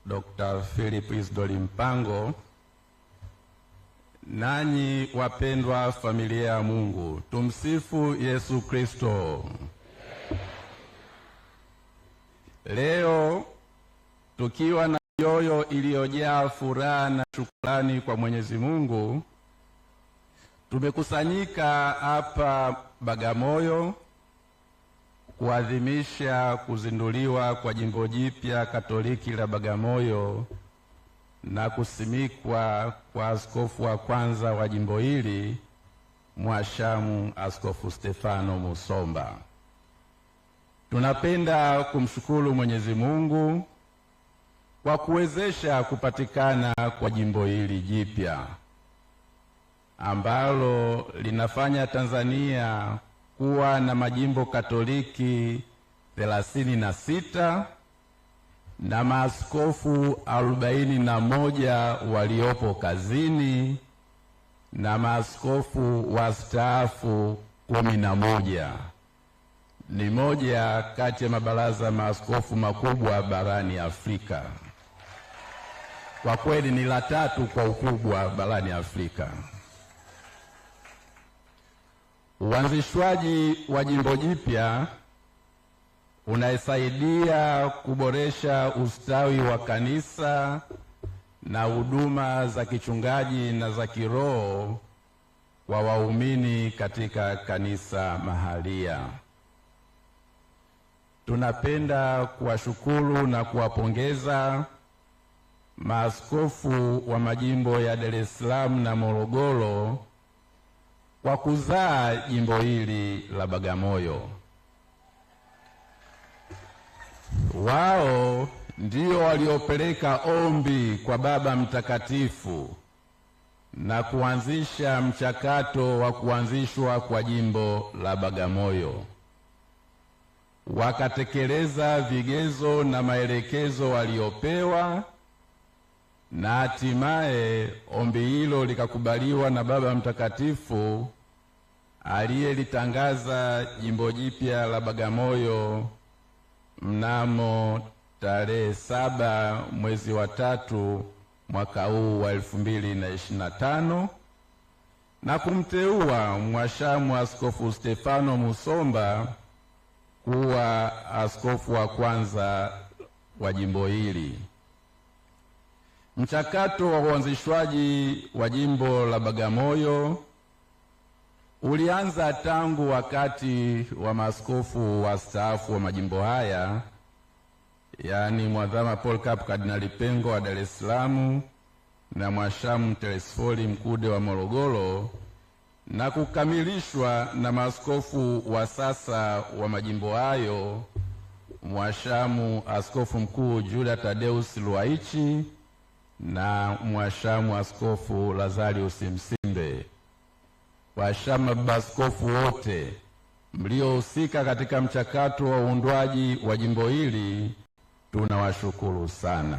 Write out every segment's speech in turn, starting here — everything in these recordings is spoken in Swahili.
Dr. Philip Isdori Mpango. Nanyi wapendwa familia ya Mungu, tumsifu Yesu Kristo. Leo tukiwa na mioyo iliyojaa furaha na shukrani kwa Mwenyezi Mungu, tumekusanyika hapa Bagamoyo kuadhimisha kuzinduliwa kwa jimbo jipya Katoliki la Bagamoyo na kusimikwa kwa askofu wa kwanza wa jimbo hili, Mhashamu Askofu Stefano Musomba. Tunapenda kumshukuru Mwenyezi Mungu kwa kuwezesha kupatikana kwa jimbo hili jipya ambalo linafanya Tanzania kuwa na majimbo Katoliki 36 na maaskofu 41 waliopo kazini na maaskofu wastaafu 11. Ni moja kati ya mabaraza maaskofu makubwa barani Afrika. Kwa kweli ni la 3 kwa ukubwa barani Afrika. Uanzishwaji wa jimbo jipya unaisaidia kuboresha ustawi wa kanisa na huduma za kichungaji na za kiroho kwa waumini katika kanisa mahalia. Tunapenda kuwashukuru na kuwapongeza maaskofu wa majimbo ya Dar es Salaam na Morogoro kwa kuzaa jimbo hili la Bagamoyo. Wao ndio waliopeleka ombi kwa Baba Mtakatifu na kuanzisha mchakato wa kuanzishwa kwa jimbo la Bagamoyo. Wakatekeleza vigezo na maelekezo waliopewa na hatimaye ombi hilo likakubaliwa na Baba Mtakatifu aliyelitangaza jimbo jipya la Bagamoyo mnamo tarehe 7 mwezi wa 3 mwaka huu wa 2025 na kumteua Mhashamu Askofu Stefano Musomba kuwa askofu wa kwanza wa jimbo hili. Mchakato wa uanzishwaji wa jimbo la Bagamoyo ulianza tangu wakati wa maaskofu wastaafu wa majimbo haya, yaani Mwadhama Polycarp Kardinali Pengo wa Dar es Salaam na Mhashamu Telesfori Mkude wa Morogoro, na kukamilishwa na maaskofu wa sasa wa majimbo hayo, Mhashamu Askofu Mkuu Juda Tadeus Ruwaichi na Mhashamu Askofu Lazarius Msimbe. Wahashamu maaskofu wote mliohusika katika mchakato wa uundwaji wa jimbo hili, tunawashukuru sana.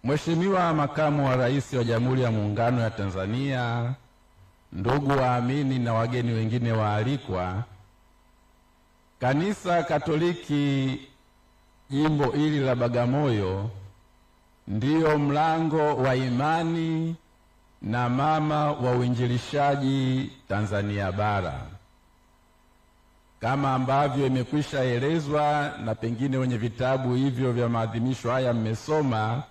Mheshimiwa Makamu wa Rais wa Jamhuri ya Muungano ya Tanzania, ndugu waamini na wageni wengine waalikwa, Kanisa Katoliki jimbo hili la Bagamoyo ndiyo mlango wa imani na mama wa uinjilishaji Tanzania bara. Kama ambavyo imekwisha elezwa na pengine wenye vitabu hivyo vya maadhimisho haya mmesoma,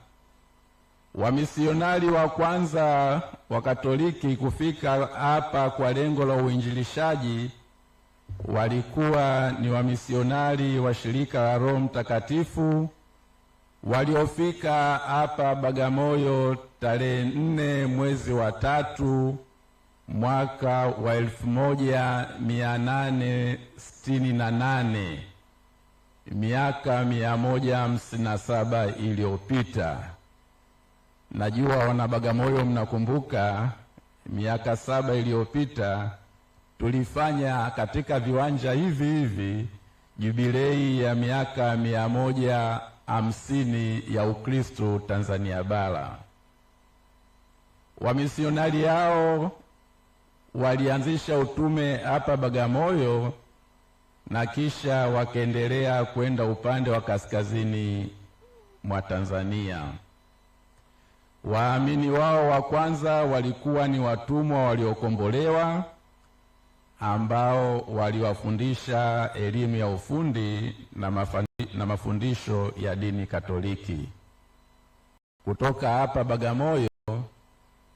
wamisionari wa kwanza wa Katoliki kufika hapa kwa lengo la uinjilishaji walikuwa ni wamisionari wa shirika la Roho Mtakatifu waliofika hapa Bagamoyo tarehe 4 mwezi wa 3 mwaka wa 1868, miaka 157 iliyopita. Najua wana Bagamoyo mnakumbuka miaka 7 iliyopita tulifanya katika viwanja hivi hivi jubilei ya miaka 150 ya Ukristo Tanzania bara. Wamisionari hao walianzisha utume hapa Bagamoyo na kisha wakaendelea kwenda upande wa kaskazini mwa Tanzania. Waamini wao wa kwanza walikuwa ni watumwa waliokombolewa ambao waliwafundisha elimu ya ufundi na mafundisho ya dini Katoliki. Kutoka hapa Bagamoyo,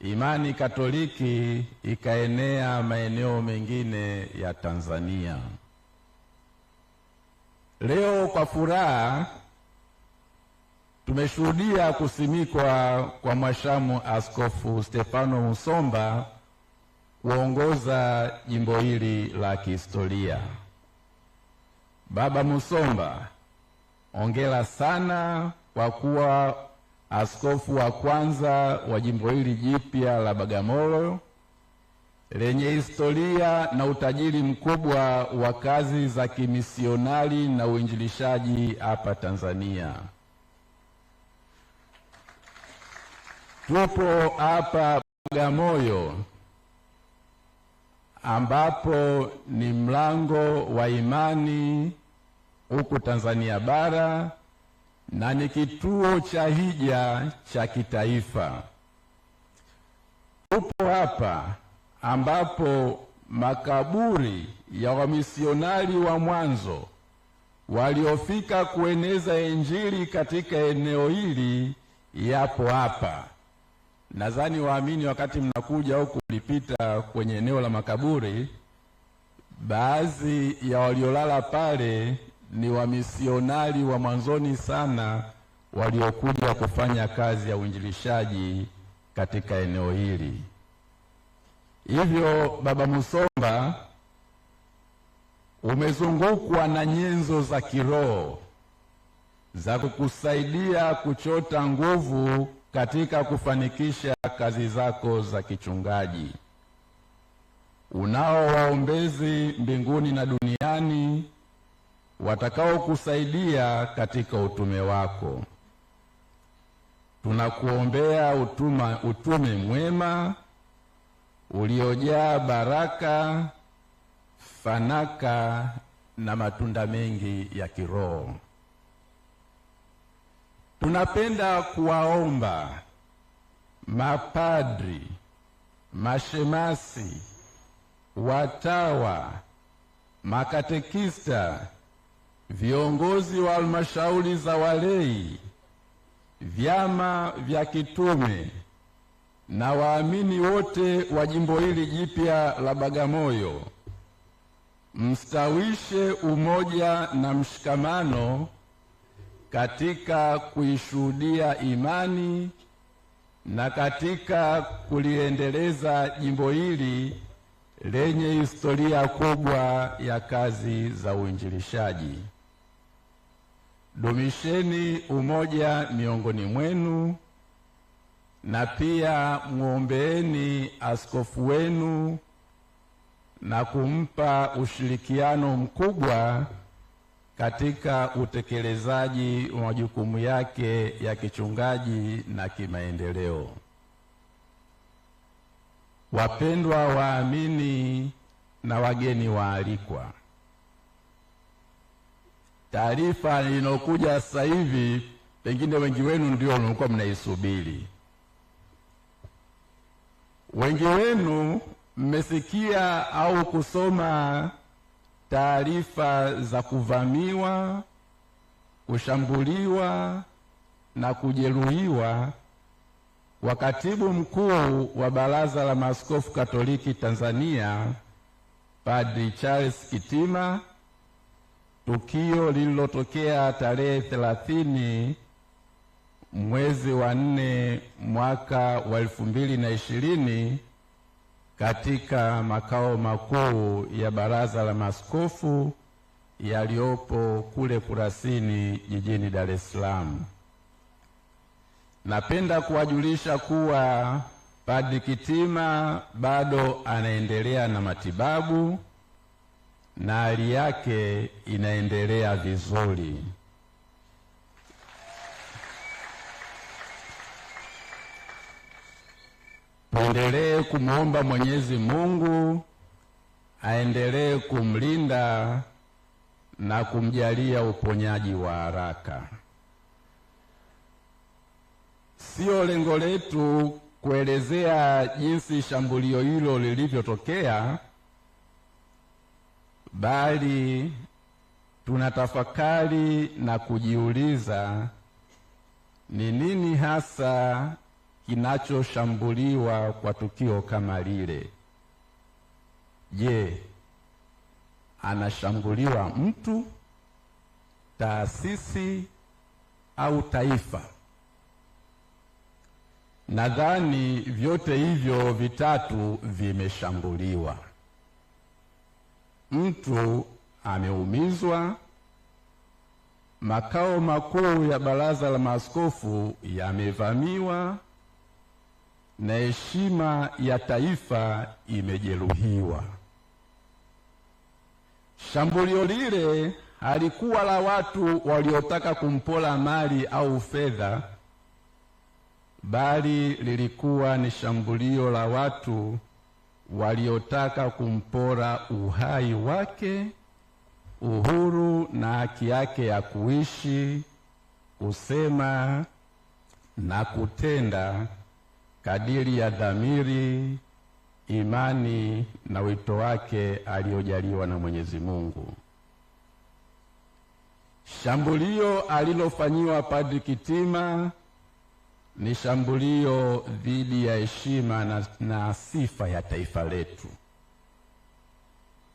imani Katoliki ikaenea maeneo mengine ya Tanzania. Leo kwa furaha tumeshuhudia kusimikwa kwa Mhashamu Askofu Stefano Musomba kuongoza jimbo hili la kihistoria. Baba Musomba, hongera sana kwa kuwa askofu wa kwanza wa jimbo hili jipya la Bagamoyo lenye historia na utajiri mkubwa wa kazi za kimisionari na uinjilishaji hapa Tanzania. Tupo hapa Bagamoyo ambapo ni mlango wa imani huku Tanzania bara na ni kituo cha hija cha kitaifa. Tupo hapa ambapo makaburi ya wamisionari wa mwanzo waliofika kueneza Injili katika eneo hili yapo hapa. Nadhani waamini wakati mnakuja huku mlipita kwenye eneo la makaburi, baadhi ya waliolala pale ni wamisionari wa mwanzoni sana waliokuja kufanya kazi ya uinjilishaji katika eneo hili. Hivyo Baba Musomba, umezungukwa na nyenzo za kiroho za kukusaidia kuchota nguvu katika kufanikisha kazi zako za kichungaji. Unao waombezi mbinguni na duniani watakao kusaidia katika utume wako. Tunakuombea utume mwema uliojaa baraka, fanaka na matunda mengi ya kiroho. Tunapenda kuwaomba mapadri, mashemasi, watawa, makatekista, viongozi wa halmashauri za walei, vyama vya kitume na waamini wote wa jimbo hili jipya la Bagamoyo, mstawishe umoja na mshikamano katika kuishuhudia imani na katika kuliendeleza jimbo hili lenye historia kubwa ya kazi za uinjilishaji. Dumisheni umoja miongoni mwenu na pia muombeeni askofu wenu na kumpa ushirikiano mkubwa katika utekelezaji wa majukumu yake ya kichungaji na kimaendeleo. Wapendwa waamini na wageni waalikwa, taarifa inokuja sasa hivi pengine wengi wenu ndio mlikuwa mnaisubiri. Wengi wenu mmesikia au kusoma taarifa za kuvamiwa, kushambuliwa na kujeruhiwa wa katibu mkuu wa Baraza la Maaskofu Katoliki Tanzania, Padri Charles Kitima, tukio lililotokea tarehe 30 mwezi wa 4 mwaka wa 2020 katika makao makuu ya Baraza la Maaskofu yaliyopo kule Kurasini jijini Dar es Salaam. Napenda kuwajulisha kuwa Padri Kitima bado anaendelea na matibabu na hali yake inaendelea vizuri. Tuendelee kumwomba Mwenyezi Mungu aendelee kumlinda na kumjalia uponyaji wa haraka. Sio lengo letu kuelezea jinsi shambulio hilo lilivyotokea, bali tunatafakari na kujiuliza ni nini hasa kinachoshambuliwa kwa tukio kama lile. Je, anashambuliwa mtu, taasisi au taifa? Nadhani vyote hivyo vitatu vimeshambuliwa. Mtu ameumizwa, makao makuu ya Baraza la Maaskofu yamevamiwa, na heshima ya taifa imejeruhiwa. Shambulio lile halikuwa la watu waliotaka kumpola mali au fedha, bali lilikuwa ni shambulio la watu waliotaka kumpora uhai wake, uhuru na haki yake ya kuishi, kusema na kutenda kadiri ya dhamiri, imani na wito wake aliojaliwa na Mwenyezi Mungu. Shambulio alilofanyiwa Padri Kitima ni shambulio dhidi ya heshima na sifa ya taifa letu.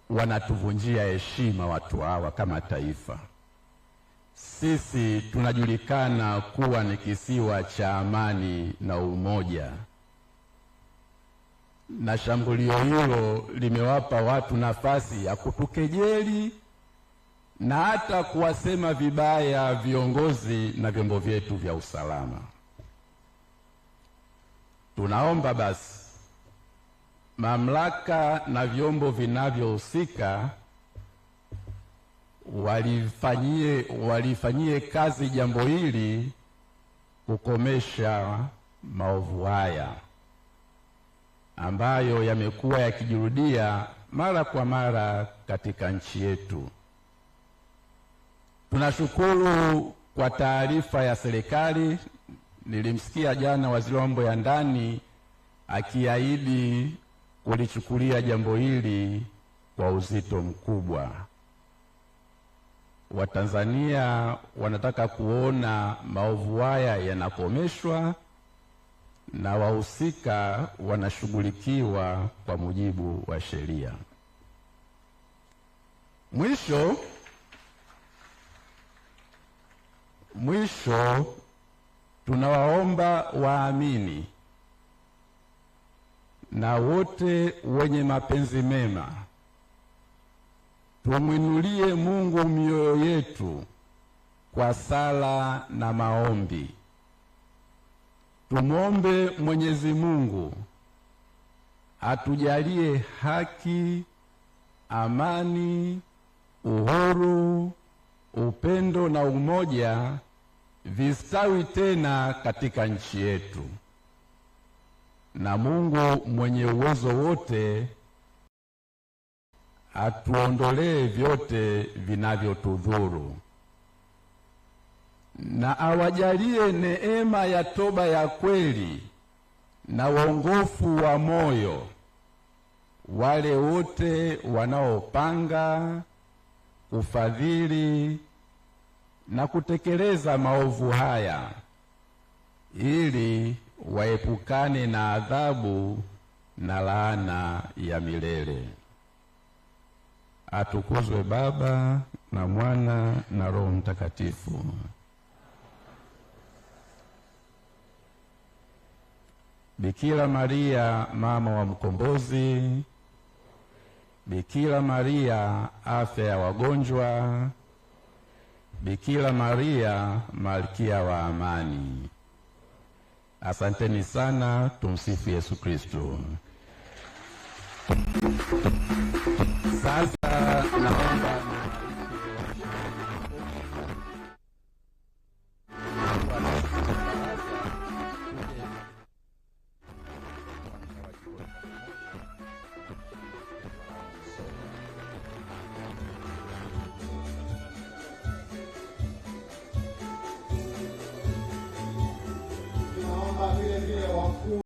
Wanatuvunjia heshima watu hawa kama taifa. Sisi tunajulikana kuwa ni kisiwa cha amani na umoja, na shambulio hilo limewapa watu nafasi ya kutukejeli na hata kuwasema vibaya viongozi na vyombo vyetu vya usalama. Tunaomba basi mamlaka na vyombo vinavyohusika walifanyie kazi jambo hili kukomesha maovu haya ambayo yamekuwa yakijirudia mara kwa mara katika nchi yetu. Tunashukuru kwa taarifa ya serikali. Nilimsikia jana waziri wa mambo ya ndani akiahidi kulichukulia jambo hili kwa uzito mkubwa. Watanzania wanataka kuona maovu haya yanakomeshwa na wahusika wanashughulikiwa kwa mujibu wa sheria. Mwisho tunawaomba waamini na wote wenye mapenzi mema tumwinulie Mungu mioyo yetu kwa sala na maombi. Tumwombe Mwenyezi Mungu atujalie haki, amani, uhuru, upendo na umoja vistawi tena katika nchi yetu. Na Mungu mwenye uwezo wote atuondolee vyote vinavyotudhuru, na awajalie neema ya toba ya kweli na uongofu wa moyo wale wote wanaopanga, kufadhili na kutekeleza maovu haya, ili waepukane na adhabu na laana ya milele. Atukuzwe Baba na Mwana na Roho Mtakatifu. Bikira Maria mama wa Mkombozi, Bikira Maria afya ya wagonjwa, Bikira Maria malkia wa amani. Asanteni sana. Tumsifu Yesu Kristo. Sasa naomba kama vile vile wakuu